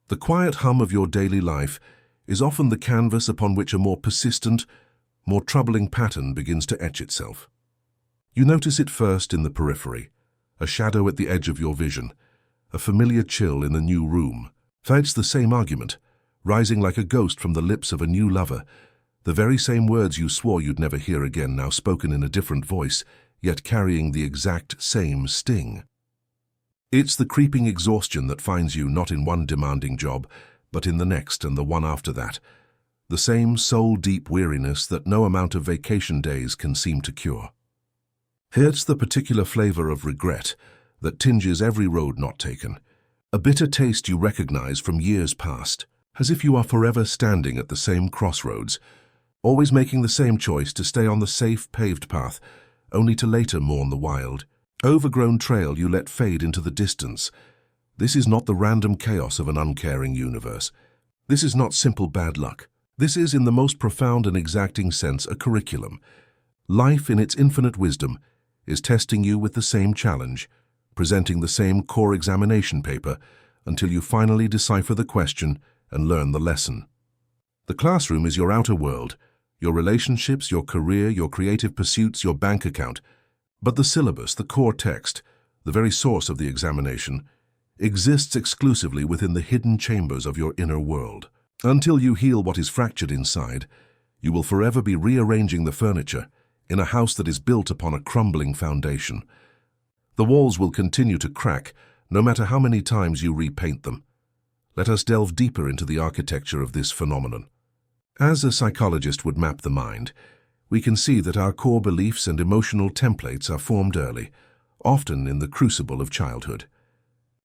The quiet hum of your daily life is often the canvas upon which a more persistent, more troubling pattern begins to etch itself. You notice it first in the periphery, a shadow at the edge of your vision, a familiar chill in the new room. It's the same argument, rising like a ghost from the lips of a new lover, the very same words you swore you'd never hear again, now spoken in a different voice, yet carrying the exact same sting. It's the creeping exhaustion that finds you not in one demanding job, but in the next and the one after that. The same soul-deep weariness that no amount of vacation days can seem to cure. It's the particular flavor of regret that tinges every road not taken, a bitter taste you recognize from years past, as if you are forever standing at the same crossroads, always making the same choice to stay on the safe, paved path, only to later mourn the wild, overgrown trail you let fade into the distance. This is not the random chaos of an uncaring universe. This is not simple bad luck. This is, in the most profound and exacting sense, a curriculum. Life, in its infinite wisdom, is testing you with the same challenge, presenting the same core examination paper, until you finally decipher the question and learn the lesson. The classroom is your outer world, your relationships, your career, your creative pursuits, your bank account. But the syllabus, the core text, the very source of the examination, exists exclusively within the hidden chambers of your inner world. Until you heal what is fractured inside, you will forever be rearranging the furniture in a house that is built upon a crumbling foundation. The walls will continue to crack, no matter how many times you repaint them. Let us delve deeper into the architecture of this phenomenon. As a psychologist would map the mind, we can see that our core beliefs and emotional templates are formed early, often in the crucible of childhood.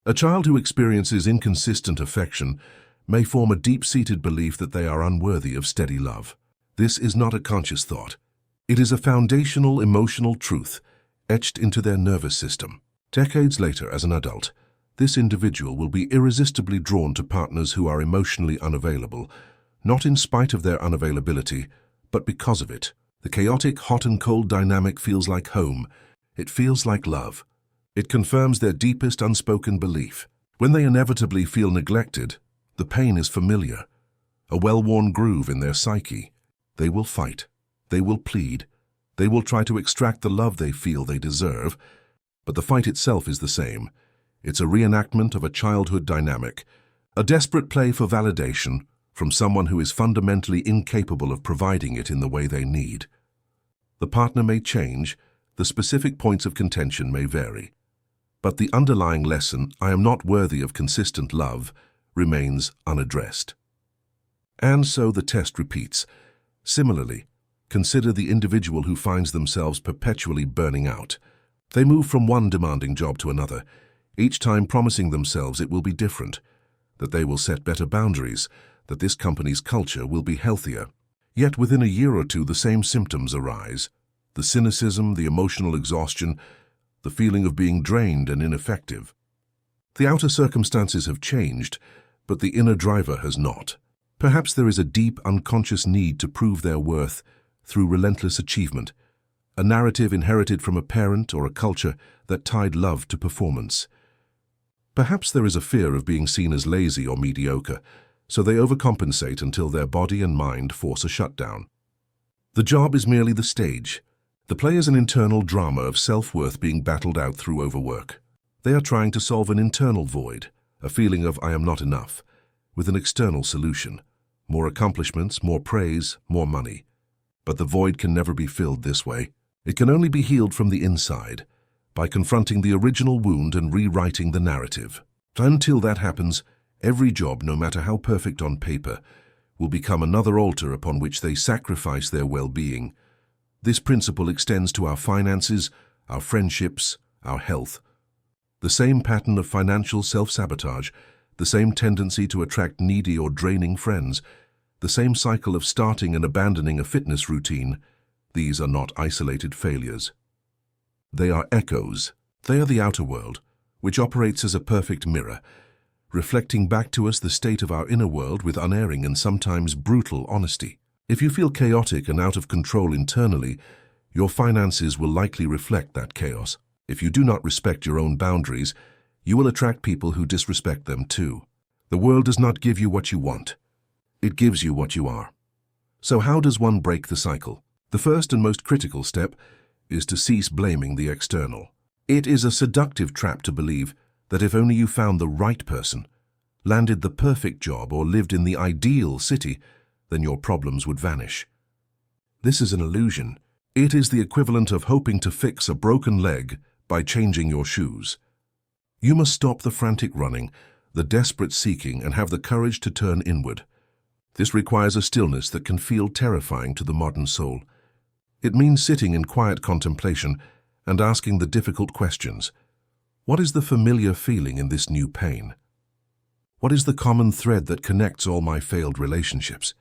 A child who experiences inconsistent affection may form a deep-seated belief that they are unworthy of steady love. This is not a conscious thought. It is a foundational emotional truth etched into their nervous system. Decades later, as an adult, this individual will be irresistibly drawn to partners who are emotionally unavailable, not in spite of their unavailability, but because of it. The chaotic hot and cold dynamic feels like home. It feels like love. It confirms their deepest unspoken belief. When they inevitably feel neglected, the pain is familiar, a well-worn groove in their psyche. They will fight. They will plead. They will try to extract the love they feel they deserve. But the fight itself is the same. It's a reenactment of a childhood dynamic, a desperate play for validation from someone who is fundamentally incapable of providing it in the way they need. The partner may change, the specific points of contention may vary, but the underlying lesson, I am not worthy of consistent love, remains unaddressed. And so the test repeats. Similarly, consider the individual who finds themselves perpetually burning out. They move from one demanding job to another, each time promising themselves it will be different, that they will set better boundaries, that this company's culture will be healthier. Yet within a year or two the same symptoms arise. The cynicism, the emotional exhaustion, the feeling of being drained and ineffective. The outer circumstances have changed, but the inner driver has not. Perhaps there is a deep, unconscious need to prove their worth through relentless achievement, a narrative inherited from a parent or a culture that tied love to performance. Perhaps there is a fear of being seen as lazy or mediocre, so they overcompensate until their body and mind force a shutdown. The job is merely the stage. The play is an internal drama of self-worth being battled out through overwork. They are trying to solve an internal void, a feeling of I am not enough, with an external solution. More accomplishments, more praise, more money. But the void can never be filled this way. It can only be healed from the inside, by confronting the original wound and rewriting the narrative. Until that happens, every job, no matter how perfect on paper, will become another altar upon which they sacrifice their well-being. This principle extends to our finances, our friendships, our health. The same pattern of financial self-sabotage, the same tendency to attract needy or draining friends, the same cycle of starting and abandoning a fitness routine, these are not isolated failures. They are echoes. They are the outer world, which operates as a perfect mirror, reflecting back to us the state of our inner world with unerring and sometimes brutal honesty. If you feel chaotic and out of control internally, your finances will likely reflect that chaos. If you do not respect your own boundaries, you will attract people who disrespect them too. The world does not give you what you want. It gives you what you are. So how does one break the cycle? The first and most critical step is to cease blaming the external. It is a seductive trap to believe that if only you found the right person, landed the perfect job, or lived in the ideal city, then your problems would vanish. This is an illusion. It is the equivalent of hoping to fix a broken leg by changing your shoes. You must stop the frantic running, the desperate seeking, and have the courage to turn inward. This requires a stillness that can feel terrifying to the modern soul. It means sitting in quiet contemplation and asking the difficult questions. What is the familiar feeling in this new pain? What is the common thread that connects all my failed relationships?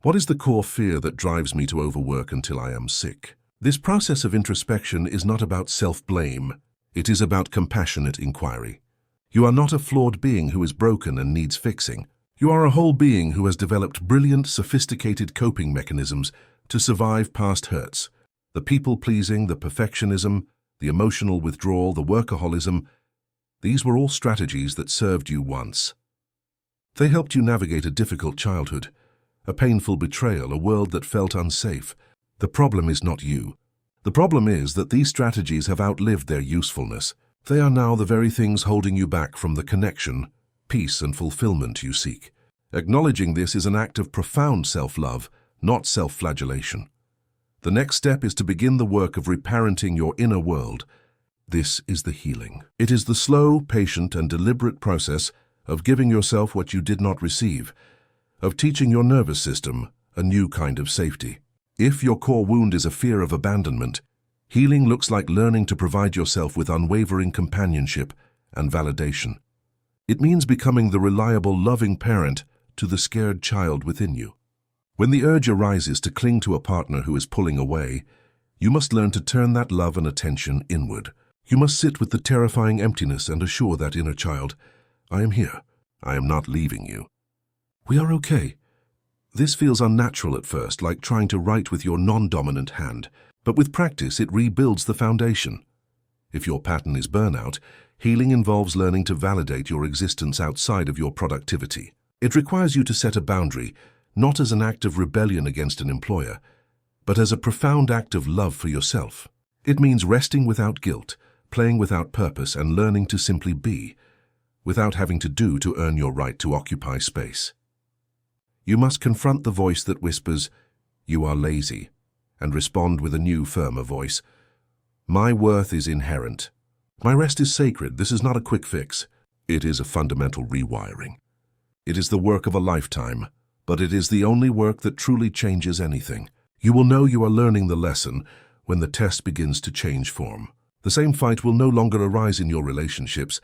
What is the core fear that drives me to overwork until I am sick? This process of introspection is not about self-blame. It is about compassionate inquiry. You are not a flawed being who is broken and needs fixing. You are a whole being who has developed brilliant, sophisticated coping mechanisms to survive past hurts. The people-pleasing, the perfectionism, the emotional withdrawal, the workaholism, these were all strategies that served you once. They helped you navigate a difficult childhood, a painful betrayal, a world that felt unsafe. The problem is not you. The problem is that these strategies have outlived their usefulness. They are now the very things holding you back from the connection, peace, and fulfillment you seek. Acknowledging this is an act of profound self-love, not self-flagellation. The next step is to begin the work of reparenting your inner world. This is the healing. It is the slow, patient, and deliberate process of giving yourself what you did not receive, of teaching your nervous system a new kind of safety. If your core wound is a fear of abandonment, healing looks like learning to provide yourself with unwavering companionship and validation. It means becoming the reliable, loving parent to the scared child within you. When the urge arises to cling to a partner who is pulling away, you must learn to turn that love and attention inward. You must sit with the terrifying emptiness and assure that inner child, I am here. I am not leaving you. We are okay. This feels unnatural at first, like trying to write with your non-dominant hand, but with practice it rebuilds the foundation. If your pattern is burnout, healing involves learning to validate your existence outside of your productivity. It requires you to set a boundary, not as an act of rebellion against an employer, but as a profound act of love for yourself. It means resting without guilt, playing without purpose, and learning to simply be, without having to do to earn your right to occupy space. You must confront the voice that whispers, "You are lazy," and respond with a new, firmer voice. "My worth is inherent. My rest is sacred. This is not a quick fix. It is a fundamental rewiring. It is the work of a lifetime, but it is the only work that truly changes anything. You will know you are learning the lesson when the test begins to change form. The same fight will no longer arise in your relationships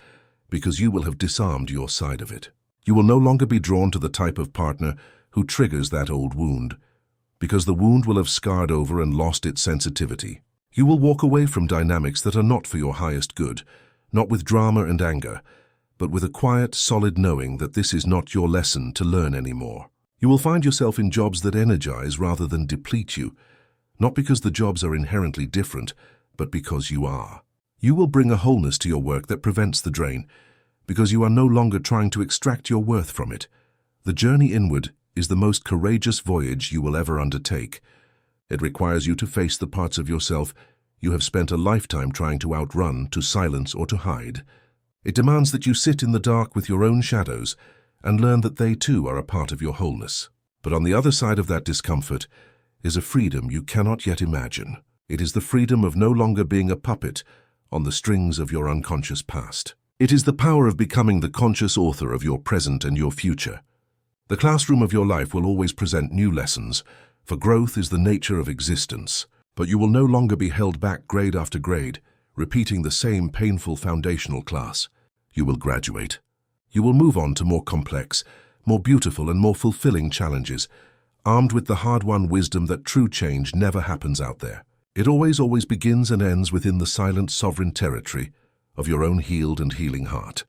because you will have disarmed your side of it. You will no longer be drawn to the type of partner who triggers that old wound, because the wound will have scarred over and lost its sensitivity. You will walk away from dynamics that are not for your highest good, not with drama and anger, but with a quiet, solid knowing that this is not your lesson to learn anymore. You will find yourself in jobs that energize rather than deplete you, not because the jobs are inherently different, but because you are. You will bring a wholeness to your work that prevents the drain, because you are no longer trying to extract your worth from it. The journey inward is the most courageous voyage you will ever undertake. It requires you to face the parts of yourself you have spent a lifetime trying to outrun, to silence, or to hide. It demands that you sit in the dark with your own shadows and learn that they too are a part of your wholeness. But on the other side of that discomfort is a freedom you cannot yet imagine. It is the freedom of no longer being a puppet on the strings of your unconscious past. It is the power of becoming the conscious author of your present and your future. The classroom of your life will always present new lessons, for growth is the nature of existence. But you will no longer be held back grade after grade, repeating the same painful foundational class. You will graduate. You will move on to more complex, more beautiful, and more fulfilling challenges, armed with the hard-won wisdom that true change never happens out there. It always begins and ends within the silent, sovereign territory of your own healed and healing heart.